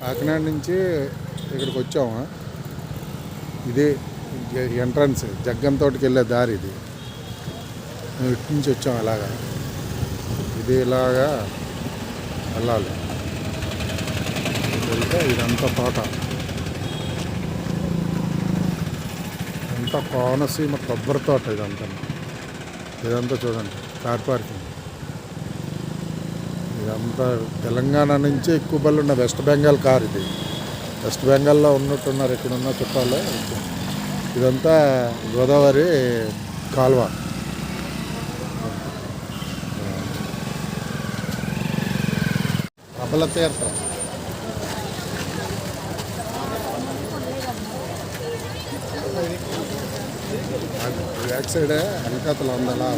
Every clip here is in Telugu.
కాకినాడ నుంచి ఇక్కడికి వచ్చాము. ఇది ఎంట్రన్స్ జగ్గంతోటికి వెళ్ళే దారి. ఇది మేము ఇటు నుంచి వచ్చాము. ఇలాగా ఇది ఇలాగా వెళ్ళాలి. వెళ్తే ఇదంతా తోట, అంతా కోనసీమ కొబ్బరి తోట. ఇదంతా చూడండి, కార్ పార్కింగ్. ఇదంతా తెలంగాణ నుంచి ఎక్కువ బళ్ళు ఉన్న వెస్ట్ బెంగాల్ కార్. ఇది వెస్ట్ బెంగాల్లో ఉన్నట్టున్నారు ఇక్కడున్న చుట్టాలు. ఇదంతా గోదావరి కాల్వ. అబల తీర్థం. బ్యాక్ సైడే వెనకాతలు ఉందలా.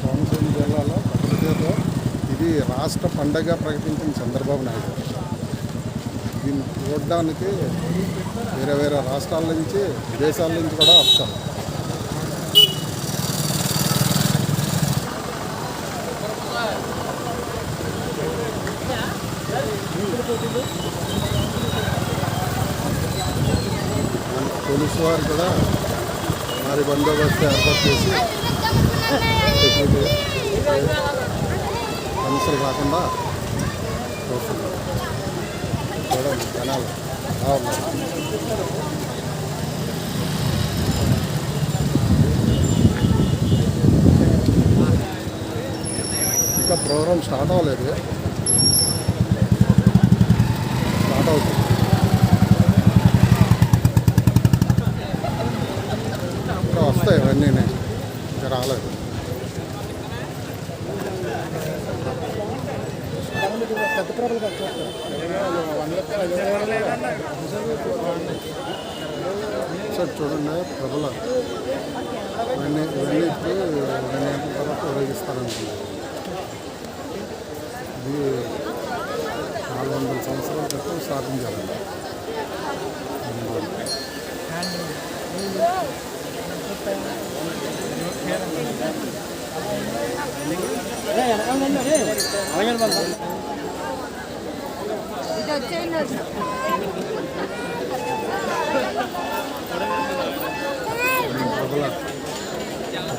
కోనసీమ జిల్లాలో అబల ఇది రాష్ట్ర పండగ ప్రకటించిన చంద్రబాబు నాయుడు. దీన్ని చూడడానికి వేరే వేరే రాష్ట్రాల నుంచి, విదేశాల నుంచి కూడా వస్తారు. పోలీసు వారు కూడా భారీ బందోబస్తు ఏర్పాటు చేసి సమస్యలు రాకుండా చూస్తున్నారు. చూడండి జనాలు ఇంకా ప్రోగ్రామ్ స్టార్ట్ అవ్వలేదు. స్టార్ట్ అవుతుంది. ఇంకా వస్తాయి ఇవన్నీ, ఇంకా రాలేదు. సార్ చూడండి, ప్రభల ఇవన్నీ ఇప్పుడు 2 గంటల తర్వాత ఉపయోగిస్తారనుకుంటున్నాను. ఇది 400 సంవత్సరాల క్రితం స్థాపించాలండి.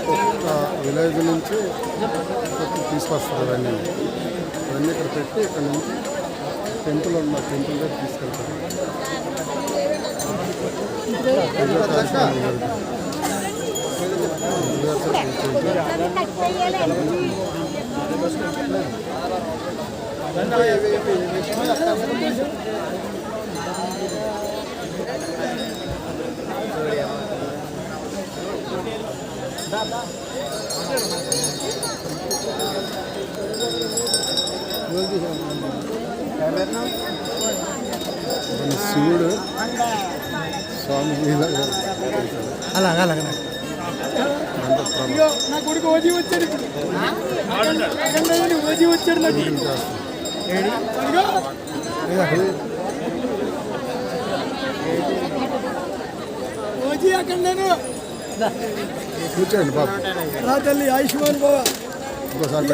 ఒక్కొక్క విలేజ్ నుంచి తీసుకొస్తారు. ఇవన్నీ ఇక్కడ పెట్టి ఇక్కడ నుంచి టెంపుల్ ఉన్న టెంపుల్ దగ్గర తీసుకెళ్తారు. శివుడు స్వామి అలాగే నా కొడుకు ఓజీ వచ్చాడు. ఓజీ వచ్చాడు. ఓజీ అక్కడ నేను కూర్చోండి బాబు. రా తల్లి, ఆయుష్మాన్ బాబా. ఇంకోసారి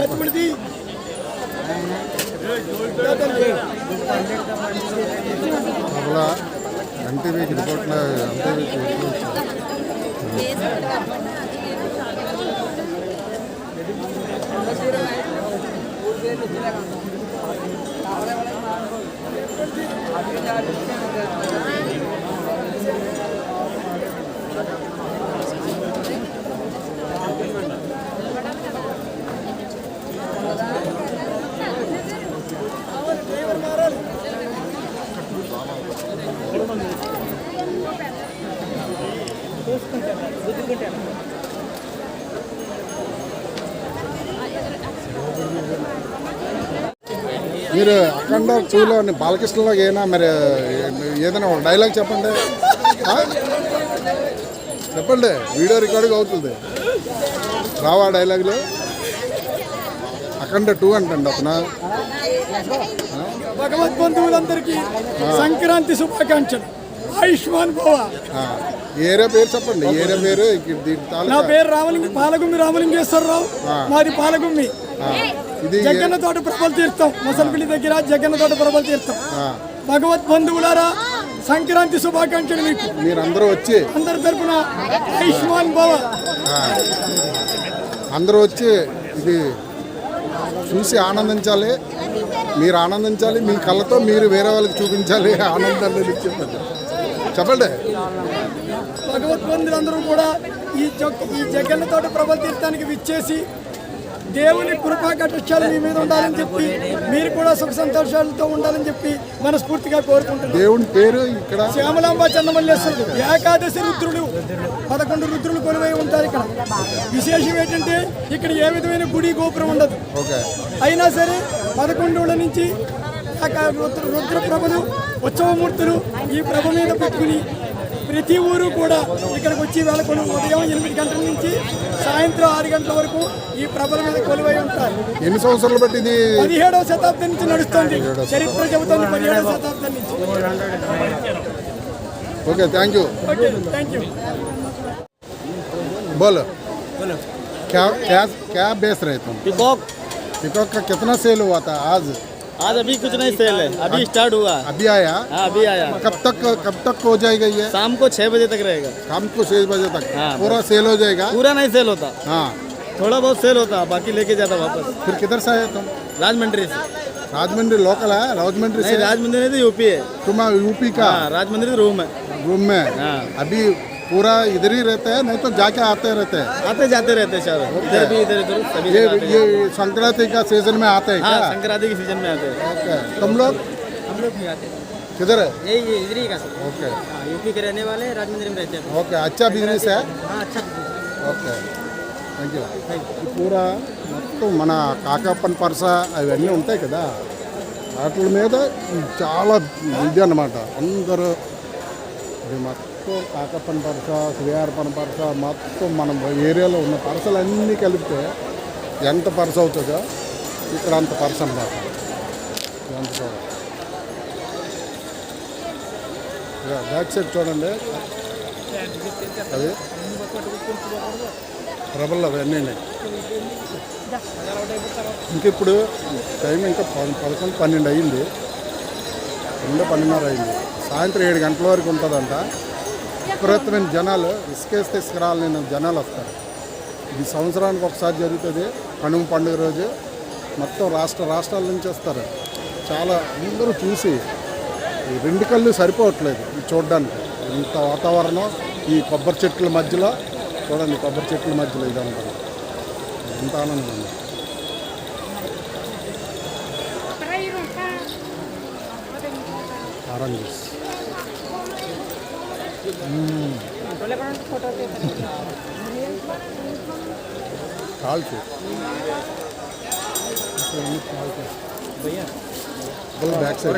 అలా ఎన్టీవీకి రిపోర్ట్లో ఎన్టీవీకి మీరు అఖండ 2లో బాలకృష్ణలో అయినా మరి ఏదైనా ఒక డైలాగ్ చెప్పండి. చెప్పండి, వీడియో రికార్డింగ్ అవుతుంది. రావా డైలాగులు? అఖండ 2 అంటండి అతను. భగవద్బంధువులందరికీ సంక్రాంతి శుభాకాంక్షలు. ఆయుష్మాన్ భవ. ఏరియా పేరు చెప్పండి. ఏరియా పేరు దీని నా తాలూకా పేరు పాలగుమ్మి రామలింగేశ్వరరావు. మాది పాలగుమ్మి. ఇది జగన్న తోట ప్రభల తీర్థం, ముసలిపల్లి దగ్గర జగన్న తోట ప్రభల తీర్థం. భగవద్బంధువులారా, సంక్రాంతి శుభాకాంక్షలు మీకు. మీరందరూ వచ్చి అందరి తరపున ఆయుష్మాన్ భవ. అందరూ వచ్చి ఇది చూసి ఆనందించాలి. మీరు ఆనందించాలి, మీ కళ్ళతో మీరు వేరే వాళ్ళకి చూపించాలి ఆనందాన్ని చెప్పండి. భగవద్బంధులందరూ కూడా ఈ జగన్న తోట ప్రభల తీర్థానికి విచ్చేసి దేవుని కృపా కటాక్షాలు మీ మీద ఉండాలని చెప్పి, మీరు కూడా సుఖ సంతోషాలతో ఉండాలని చెప్పి మనస్ఫూర్తిగా కోరుకుంటున్నాను. దేవుని పేరు ఇక్కడ శ్యామలాంబ చన్నమల్లేశ్వరుడు. ఏకాదశి రుద్రుడు, 11 రుద్రులు కొలువై ఉంటారు ఇక్కడ. విశేషం ఏంటంటే ఇక్కడ ఏ విధమైన గుడి గోపురం ఉండదు. అయినా సరే 11 నుంచి రుద్ర ప్రభలు, ఉత్సవమూర్తులు ఈ ప్రభ మీద పెట్టుకుని ప్రతి ఊరు కూడా ఇక్కడికి వచ్చి వేళకొని ఉదయం 8 గంటల నుంచి సాయంత్రం 6 గంటల వరకు ఈ ప్రభల మీద కొలువై ఉంటారు. ఎన్ని సంవత్సరాలు బట్టి ఇది 17వ శతాబ్దం నుంచి నడుస్తుంది. చరిత్ర చెబుతుంది 17వ శతాబ్దం నుంచి. Okay, thank you. Okay, thank you. बोलो क्या क्या क्या बेच रहे तुम? पिकॉक का कितना सेल हुआ था आज? आज अभी कुछ नहीं सेल है, अभी स्टार्ट हुआ। अभी आया? हाँ, अभी आया। कब तक हो जाएगा ये? शाम को 6 बजे तक रहेगा। शाम को 6 बजे तक हाँ, पूरा सेल हो जाएगा? पूरा नहीं सेल होता, हाँ, थोड़ा बहुत सेल होता, बाकी लेके जाता वापस। फिर किधर से आए तुम? राजमंड्री से। राजमंड्री लोकल है? राजमंड्री से? नहीं, राजमंड्री नहीं तो यूपी है। तुम यूपी का? हाँ, राजमंड्री रूम है। रूम में? हाँ। अभी पूरा इधर ही रहते हैं, नहीं तो जाके आते रहते हैं? आते जाते रहते हैं सर, इधर भी इधर उधर सभी ये जगह आते ये संक्रांति का सीजन में आते हैं हैं। हाँ, क्या? संक्रांति के सीजन में आते हैं। ओके, तुम लोग हम लोग भी आते हैं, किधर है? यही इधर ही का सर। ओके यूपी के रहने वाले राजमंड्री में रहते हैं। ఓకే, అచ్చా బిజినెస్ है? हाँ, अच्छा business है। Okay, thank you. పూరా మొత్తం మన కాకప్పన్ పరస అవన్నీ ఉంటాయి కదా, వాటి మీద చాలా ఇది అన్నమాట. అందరూ ఇది మొత్తం కాకప్పన్ పరస, శ్రీహారపన్ పరస, మొత్తం మన ఏరియాలో ఉన్న పరసలన్నీ కలిపితే ఎంత పరస అవుతుందో ఇక్కడ అంత పరస అన్నమాట. ఎంత చూడండి, బ్యాక్ సైడ్ చూడండి, అది ప్రభలు అవన్నీ. ఇంక ఇప్పుడు టైం ఇంకా 11, 12 అయ్యింది. 12:30 అయింది. సాయంత్రం 7 గంటల వరకు ఉంటుందంట. విపరీతమైన జనాలు, ఇసుకేసి తీసుకురాలని జనాలు వస్తారు. ఇది సంవత్సరానికి ఒకసారి జరుగుతుంది. కనుమ పండుగ రోజు మొత్తం రాష్ట్రాల నుంచి వస్తారు. చాలా అందరూ చూసి ఈ 2 కళ్ళు సరిపోవట్లేదు ఇది చూడడానికి. ఇంత వాతావరణం ఈ కొబ్బరి చెట్ల మధ్యలో చూడండి, కొబ్బరి చెట్ల మధ్యలో ఇదంతా ఎంత ఆనందం ఉంది. ఆరెంజ్ కాల్చు బ్యాక్ సైడ్,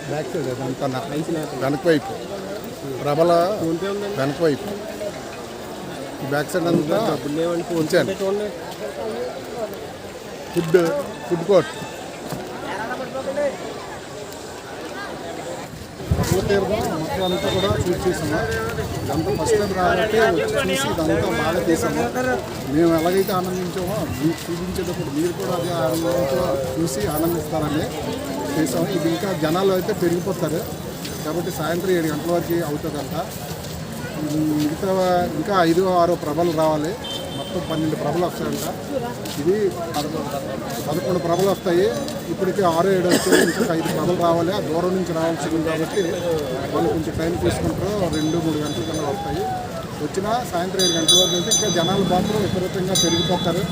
బ్యాక్ సైడ్ అదంతా వెనక వైపు ప్రభల వెనక వైపు ఈ బ్యాక్ సైడ్ అంతా ఉంచాను. ఫుడ్ కోర్ట్ తీర్థం మొత్తం అంతా కూడా చూసేసాము. ఇదంతా ఫస్ట్ టైం రాబట్టి చూసి ఇదంతా బాగా తీసాము. మేము ఎలాగైతే ఆనందించామో మీకు చూపించేటప్పుడు మీరు కూడా అదే ఆనందించో చూసి ఆనందిస్తారని చేసాము. ఇది ఇంకా జనాలు అయితే పెరిగిపోతారు కాబట్టి సాయంత్రం 7 గంటల వరకు అవుతుందంట. మిగతా ఇంకా 5, 6 ప్రభలు రావాలి. మొత్తం 12 ప్రభలు వస్తాయంట. ఇది 11 ప్రభలు వస్తాయి. ఇప్పటికీ 6, 7 వచ్చాయి. ఇంకా 5 ప్రభలు రావాలి. ఆ దూరం నుంచి రావాల్సింది కాబట్టి వాళ్ళు కొంచెం టైం తీసుకుంటారు. 2, 3 గంటల కన్నా వస్తాయి. వచ్చినా సాయంత్రం 7 గంటల వరకు అయితే ఇంకా జనాలు మాత్రం విపరీతంగా పెరిగిపోతారు.